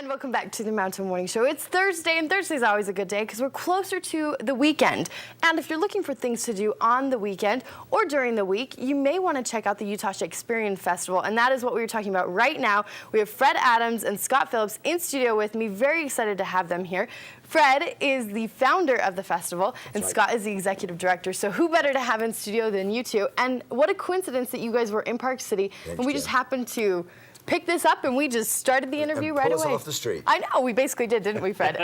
And welcome back to the Mountain Morning Show. It's Thursday, and Thursday's always a good day because we're closer to the weekend. And if you're looking for things to do on the weekend or during the week, you may want to check out the Utah Shakespeare Festival, and that is what we are talking about right now. We have Fred Adams and Scott Phillips in studio with me. Very excited to have them here. Fred is the founder of the festival, and Scott is the executive director. So who better to have in studio than you two? And what a coincidence that you guys were in Park City, and we just happened to pick this up, and we just started the interview right away. Pull us off the street. I know, we basically did, didn't we, Fred?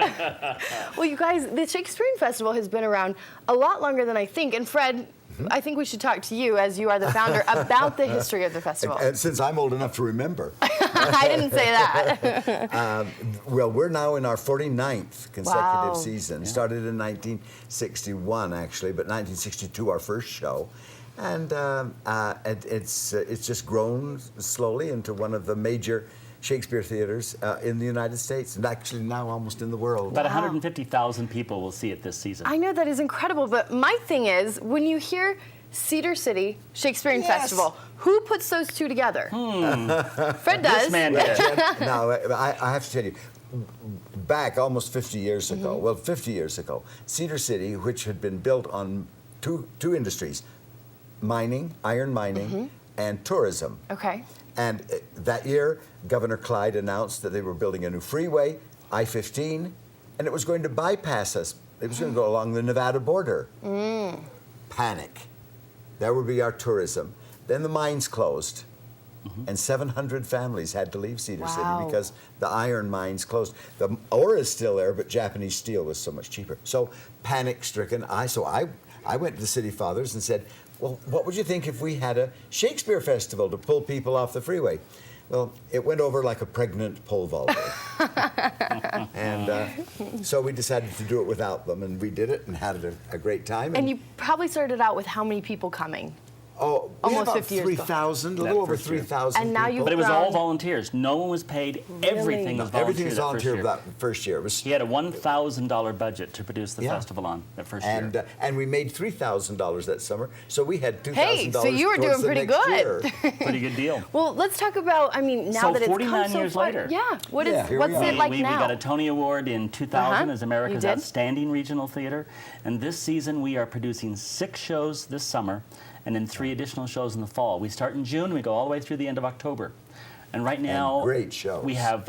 Well, you guys, the Shakespeare Festival has been around a lot longer than I think. And Fred, I think we should talk to you, as you are the founder, about the history of the festival. And since I'm old enough to remember. I didn't say that. Well, we're now in our 49th consecutive season. Started in 1961, actually, but 1962 our first show. And it's just grown slowly into one of the major Shakespeare theaters in the United States, and actually now almost in the world. About 150,000 people will see it this season. I know that is incredible, but my thing is, when you hear Cedar City Shakespeare Festival, who puts those two together? Fred does. This man did. Now, I have to tell you, back almost 50 years ago, well, 50 years ago, Cedar City, which had been built on two industries, mining, iron mining, and tourism. Okay. And that year, Governor Clyde announced that they were building a new freeway, I-15, and it was going to bypass us. It was going to go along the Nevada border. Panic. That would be our tourism. Then the mines closed, and 700 families had to leave Cedar City because the iron mines closed. The ore is still there, but Japanese steel was so much cheaper. So panic-stricken, I went to the city fathers and said, well, what would you think if we had a Shakespeare festival to pull people off the freeway? Well, it went over like a pregnant pole vaulter. And so we decided to do it without them, and we did it and had a great time. And you probably started out with how many people coming? Oh, almost 50 years ago. 3,000, a little over 3,000 And now you've But it was all volunteers. No one was paid. Everything was volunteer. Everything was volunteer that first year. He had a $1,000 budget to produce the festival on that first year. And we made $3,000 that summer, so we had $2,000. Hey, so you were doing pretty good. Pretty good deal. Well, let's talk about, I mean, now that it's come so 49 years far, later. what's it like now? We got a Tony Award in 2000 as America's Outstanding Regional Theater, and this season we are producing 6 shows this summer, and then 3 additional shows in the fall. We start in June, we go all the way through the end of October. And right now, great shows. We have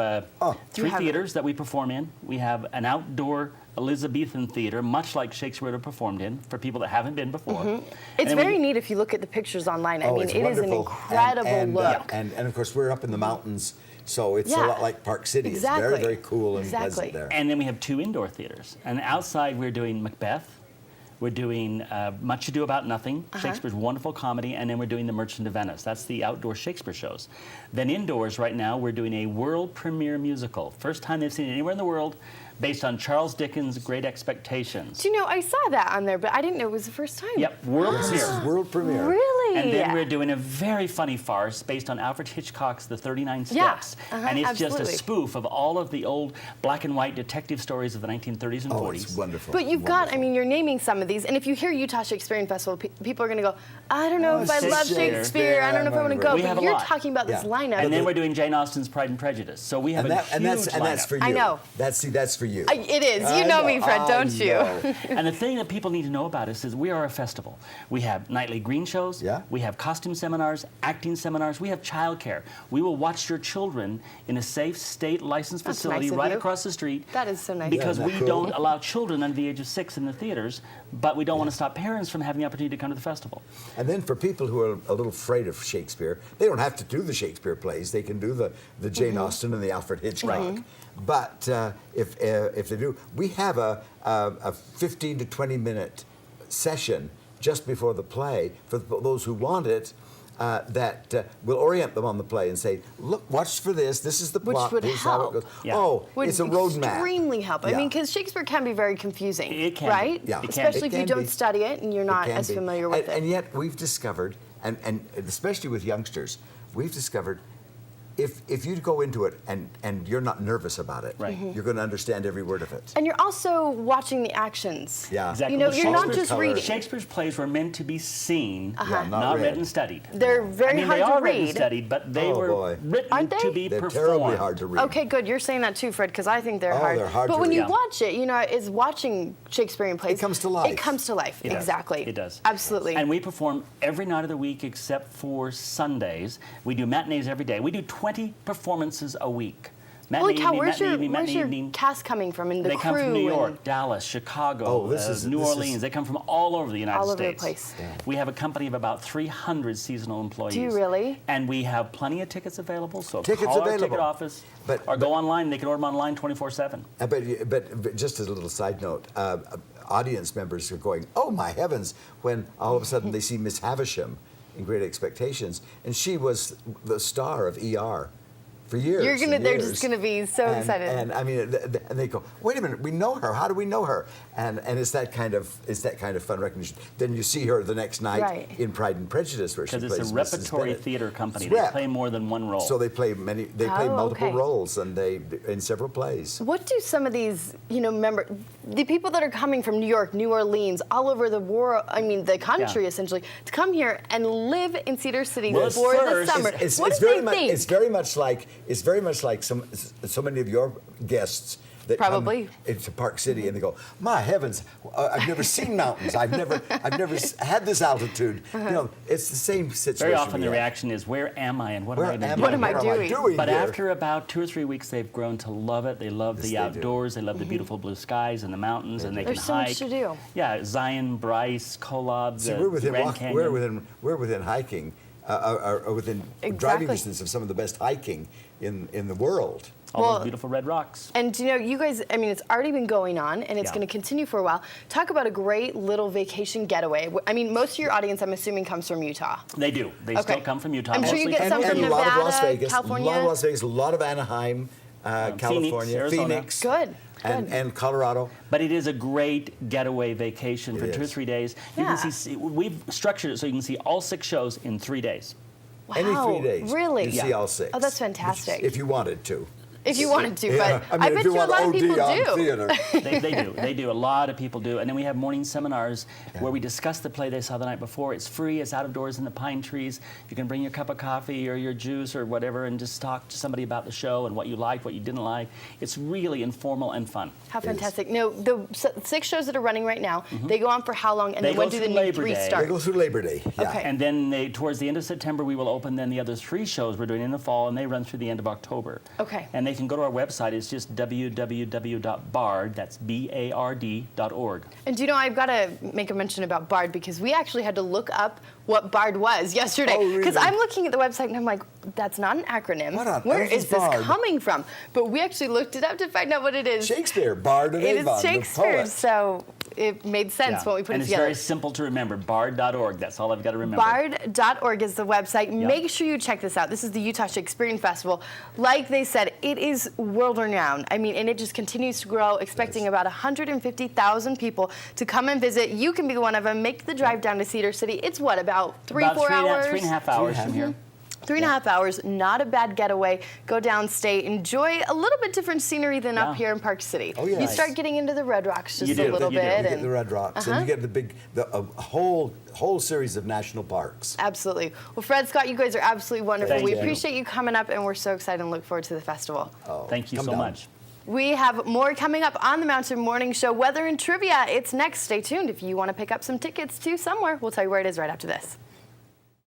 3 theaters that we perform in. We have an outdoor Elizabethan theater, much like Shakespeare would have performed in, for people that haven't been before. It's very neat if you look at the pictures online. I mean, it is an incredible look. And of course, we're up in the mountains, so it's a lot like Park City. It's very, very cool and pleasant there. And then we have 2 indoor theaters. And outside, we're doing Macbeth. We're doing Much Ado About Nothing, Shakespeare's wonderful comedy, and then we're doing The Merchant of Venice. That's the outdoor Shakespeare shows. Then indoors right now, we're doing a world premiere musical. First time they've seen it anywhere in the world, based on Charles Dickens' Great Expectations. Do you know, I saw that on there, but I didn't know it was the first time. Yep, world premiere. This is world premiere. Really? And then we're doing a very funny farce based on Alfred Hitchcock's The 39 Steps. And it's just a spoof of all of the old black and white detective stories of the 1930s and 40s. Oh, it's wonderful. But you've got, I mean, you're naming some of these, and if you hear Utah Shakespeare Festival, people are going to go, I don't know if I love Shakespeare, I don't know if I want to go, but you're talking about this lineup. And then we're doing Jane Austen's Pride and Prejudice. So we have a huge lineup. And that's for you. I know. That's for you. It is. You know me, Fred, don't you? And the thing that people need to know about us is we are a festival. We have nightly green shows. We have costume seminars, acting seminars. We have childcare. We will watch your children in a safe state licensed facility right across the street. That is so nice. Because we don't allow children under the age of 6 in the theaters, but we don't want to stop parents from having the opportunity to come to the festival. And then for people who are a little afraid of Shakespeare, they don't have to do the Shakespeare plays. They can do the Jane Austen and the Alfred Hitchcock. But if they do, we have a 15 to 20 minute session just before the play for those who want it. That will orient them on the play and say, look, watch for this. This is the plot. Which would This is how it help. goes. Oh, it's a roadmap. Extremely help. I mean, because Shakespeare can be very confusing. It can. Right? Yeah. Especially if you don't study it and you're not as familiar with it. And yet we've discovered, and especially with youngsters, we've discovered if you go into it and you're not nervous about it, Right. you're going to understand every word of it. And you're also watching the actions. Yeah. Exactly. You know, Well, you're not Shakespeare's just reading. Shakespeare's plays were meant to be seen, Yeah, not read. read and studied. They're very I mean, hard they to are read and read. studied, but they Oh, were boy. written Aren't to they? be They're performed. terribly hard to read. Okay, good. You're saying that too, Fred, because I think they're Oh, hard. they're hard but to when you read. watch it, you know, is watching Shakespearean plays. It comes to life. It comes to life. It does. Exactly. It does. Absolutely. And we perform every night of the week except for Sundays. We do matinees every day. We do 20 performances a week. Holy cow, where's matinee your, evening, where's matinee your evening. cast coming from and the They crew? come from New York, and Dallas, Chicago, Oh, this is- New this is- Orleans. They come from all over the United All over the States. place. Yeah. We have a company of about 300 seasonal employees. Do you really? And we have plenty of tickets available. So Tickets call our ticket available. office But- or go online. They can order them online 24/7. But just as a little side note, audience members are going, "Oh my heavens!" when all of a sudden they see Miss Havisham in Great Expectations, and she was the star of ER for years. You're gonna, and they're years. just going to be so excited. And I mean, and they go, "Wait a minute, we know her. How do we know her?" And it's that kind of fun recognition. Then you see her the next night Right. in Pride and Prejudice, where she Because plays it's a Mrs. repertory Bennett. theater company. It's They rep. play more than one role. So they play Oh, multiple okay. roles, and they in several plays. What do some of these, you know, the people that are coming from New York, New Orleans, all over the world, I mean, the country Yeah. essentially, to come here and live in Cedar City Well, for first, the summer? It's What do very they much. think? It's very much like so many of your guests that Probably. come into Park City and they go, "My heavens, I've never seen mountains. I've never had this altitude." You know, it's the same situation. Very often we the have. reaction is, "Where am I and what Where am I am going to What do?" am I doing? But here? after about 2 or 3 weeks, they've grown to love it. They love Yes, the they do. outdoors. They love the beautiful blue skies and the mountains, and they There's can so hike. much to do. Yeah, Zion, Bryce, Kolob, See, the we're within Grand Canyon. we're within hiking, or within driving Exactly. distance of some of the best hiking in the world. All Well- those beautiful red rocks. And you know, you guys, I mean, it's already been going on and it's Yeah. going to continue for a while. Talk about a great little vacation getaway. I mean, most of your audience, I'm assuming, comes from Utah. They do. They Okay. still come from Utah. I'm sure you mostly get some from from a lot of Las Nevada, Vegas, California. a lot of Las Vegas, a lot of Anaheim, California, Arizona. Phoenix, Good. and Colorado. But it is a great getaway vacation for It 2 or is. 3 days. You Yeah. can see, we've structured it so you can see all 6 shows in 3 days. Wow, Any 3 days, really? you see all 6. Oh, that's fantastic. If you wanted to. If you wanted to, Yeah, but I I mean, bet if you you a want lot of OD people on do. theater. They do. A lot of people do. And then we have morning seminars where we discuss the play they saw the night before. It's free. It's out of doors in the pine trees. You can bring your cup of coffee or your juice or whatever and just talk to somebody about the show and what you liked, what you didn't like. It's really informal and fun. How fantastic. No, the 6 shows that are running right now, they go on for how long? And They then when go do the through new Labor 3 Day. start? They go through Labor Day. Yeah. Okay. And then towards the end of September, we will open then the other 3 shows we're doing in the fall, and they run through the end of October. Okay. And they can go to our website. It's just www.bard, that's BARD.org. And do you know, I've got to make a mention about BARD because we actually had to look up what BARD was yesterday. Oh, really? Because I'm looking at the website and I'm like, that's not an acronym. What on Where earth is is this BARD? coming from? But we actually looked it up to find out what it is. Shakespeare, Bard of It Avon, is the Shakespeare, poet. so it made sense when we put and it it's together. very simple to remember, bard.org. That's all I've got to remember. Bard.org is the website. Make sure you check this out. This is the Utah Shakespearean Festival. Like they said, it is world renowned. I mean, and it just continues to grow, expecting about 150,000 people to come and visit. You can be one of them. Make the drive down to Cedar City. It's what, about 3-4 hours? 3.5 hours from here. 3.5 hours, not a bad getaway. Go downstate, enjoy a little bit different scenery than up Yeah. here in Park City. Oh, yeah. You Nice. start getting into the Red Rocks just You a do, little you do. bit. You get and- the Red Rocks, and you get a whole series of national parks. Absolutely. Well, Fred, Scott, you guys are absolutely wonderful. Thank we you. appreciate you coming up, and we're so excited and look forward to the festival. Thank you Come so down. much. We have more coming up on the Mountain Morning Show. Weather and trivia, it's next. Stay tuned if you want to pick up some tickets to somewhere. We'll tell you where it is right after this.